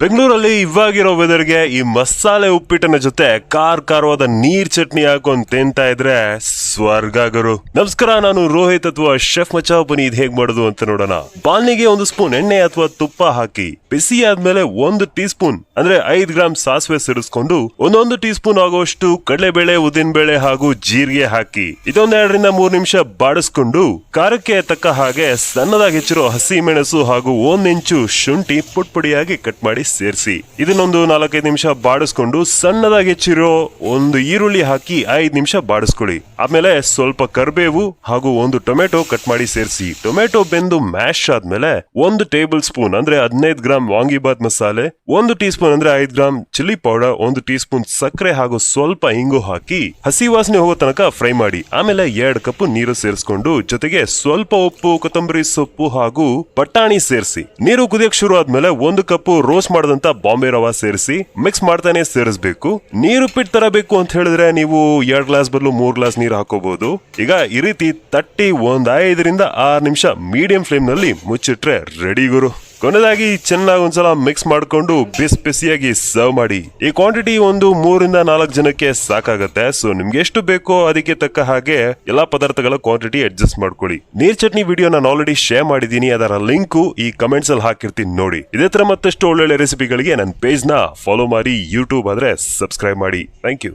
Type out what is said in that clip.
ಬೆಂಗಳೂರಲ್ಲಿ ಇವಾಗಿರೋ ವೆದರ್ಗೆ ಈ ಮಸಾಲೆ ಉಪ್ಪಿಟ್ಟಿನ ಜೊತೆ ಖಾರವಾದ ನೀರ್ ಚಟ್ನಿ ಹಾಕೊಂಡ್ ತಿಂತಾ ಇದ್ರೆ ಸ್ವರ್ಗ ಗುರು. ನಮಸ್ಕಾರ, ನಾನು ರೋಹಿತ್ ಅಥವಾ ಶೆಫ್ ಮಚ್ಚಾ. ಬನ್ನಿ ಇದು ಹೇಗ್ ಮಾಡೋದು ಅಂತ ನೋಡೋಣ. ಬಾಣ್ಲಿಗೆ 1 ಸ್ಪೂನ್ ಎಣ್ಣೆ ಅಥವಾ ತುಪ್ಪ ಹಾಕಿ ಬಿಸಿ ಆದ್ಮೇಲೆ 1 ಟೀ ಸ್ಪೂನ್ ಅಂದ್ರೆ 5 ಗ್ರಾಮ್ ಸಾಸಿವೆ ಸೇರಿಸ್ಕೊಂಡು 1 ಟೀ ಸ್ಪೂನ್ ಆಗುವಷ್ಟು ಕಡಲೆಬೇಳೆ, ಉದ್ದಿನಬೇಳೆ ಹಾಗೂ ಜೀರಿಗೆ ಹಾಕಿ ಇದೊಂದ್ 2 ರಿಂದ 3 ನಿಮಿಷ ಬಾಡಿಸ್ಕೊಂಡು ಖಾರಕ್ಕೆ ತಕ್ಕ ಹಾಗೆ ಸಣ್ಣದಾಗಿ ಹೆಚ್ಚಿರೋ ಹಸಿ ಮೆಣಸು ಹಾಗೂ 1 ಇಂಚು ಶುಂಠಿ ಪುಟ್ಪುಡಿಯಾಗಿ ಕಟ್ ಮಾಡಿ ಸೇರಿಸಿ ಇದನ್ನೊಂದು 4-5 ನಿಮಿಷ ಬಾಡಿಸ್ಕೊಂಡು ಸಣ್ಣದಾಗಿ ಹೆಚ್ಚಿರೋ 1 ಈರುಳ್ಳಿ ಹಾಕಿ 5 ನಿಮಿಷ ಬಾಡಿಸ್ಕೊಳ್ಳಿ. ಆಮೇಲೆ ಸ್ವಲ್ಪ ಕರಿಬೇವು ಹಾಗೂ 1 ಟೊಮೆಟೊ ಕಟ್ ಮಾಡಿ ಸೇರಿಸಿ. ಟೊಮೆಟೊ ಬೆಂದು ಮ್ಯಾಶ್ ಆದ್ಮೇಲೆ 1 ಟೇಬಲ್ ಸ್ಪೂನ್ ಅಂದ್ರೆ 15 ಗ್ರಾಮ್ ವಾಂಗಿಬಾತ್ ಮಸಾಲೆ, 1 ಟೀ ಸ್ಪೂನ್ ಅಂದ್ರೆ 5 gram chilli powder, 1 tea spoon ಸಕ್ಕರೆ ಹಾಗೂ ಸ್ವಲ್ಪ ಇಂಗು ಹಾಕಿ ಹಸಿ ವಾಸನೆ ಹೋಗೋ ತನಕ ಫ್ರೈ ಮಾಡಿ. ಆಮೇಲೆ 2 ಕಪ್ ನೀರು ಸೇರಿಸ್ಕೊಂಡು ಜೊತೆಗೆ ಸ್ವಲ್ಪ ಉಪ್ಪು, ಕೊತ್ತಂಬರಿ ಸೊಪ್ಪು ಹಾಗೂ ಬಟಾಣಿ ಸೇರಿಸಿ. ನೀರು ಕುದಿಯಕ್ ಶುರು ಆದ್ಮೇಲೆ 1 ಕಪ್ ರೋಸ್ಟ್ ಮಾಡದಂತ ಬಾಂಬೆ ರವಾ ಸೇರಿಸಿ ಮಿಕ್ಸ್ ಮಾಡ್ತಾನೆ ಸೇರಿಸಬೇಕು. ನೀರು ಉಪ್ಪಿಟ್ಟು ತರ ಬೇಕು ಅಂತ ಹೇಳಿದ್ರೆ ನೀವು 2 ಗ್ಲಾಸ್ ಬದಲು 3 ಗ್ಲಾಸ್ ನೀರು ಹಾಕೋಬಹುದು. ಈಗ ಈ ರೀತಿ ತಟ್ಟಿ 5 ರಿಂದ 6 ನಿಮಿಷ ಮೀಡಿಯಂ ಫ್ಲೇಮ್ ನಲ್ಲಿ ಮುಚ್ಚಿಟ್ರೆ ರೆಡಿ ಗುರು. ಕೊನೆಯದಾಗಿ ಚೆನ್ನಾಗಿ ಒಂದ್ಸಲ ಮಿಕ್ಸ್ ಮಾಡ್ಕೊಂಡು ಬಿಸಿಯಾಗಿ ಸರ್ವ್ ಮಾಡಿ. ಈ ಕ್ವಾಂಟಿಟಿ 3 ರಿಂದ 4 ಜನಕ್ಕೆ ಸಾಕಾಗತ್ತೆ. ಸೊ ನಿಮ್ಗೆ ಎಷ್ಟು ಬೇಕೋ ಅದಕ್ಕೆ ತಕ್ಕ ಹಾಗೆ ಎಲ್ಲಾ ಪದಾರ್ಥಗಳ ಕ್ವಾಂಟಿಟಿ ಅಡ್ಜಸ್ಟ್ ಮಾಡ್ಕೊಳ್ಳಿ. ನೀರ್ ಚಟ್ನಿ ವಿಡಿಯೋ ನಾನು ಆಲ್ರೆಡಿ ಶೇರ್ ಮಾಡಿದೀನಿ, ಅದರ ಲಿಂಕ್ ಈ ಕಮೆಂಟ್ಸ್ ಅಲ್ಲಿ ಹಾಕಿರ್ತೀನಿ ನೋಡಿ. ಇದೇ ತರ ಮತ್ತಷ್ಟು ಒಳ್ಳೊಳ್ಳೆ ರೆಸಿಪಿಗಳಿಗೆ ನನ್ನ ಪೇಜ್ ನ ಫಾಲೋ ಮಾಡಿ, ಯೂಟ್ಯೂಬ್ ಆದ್ರೆ ಸಬ್ಸ್ಕ್ರೈಬ್ ಮಾಡಿ. Thank you.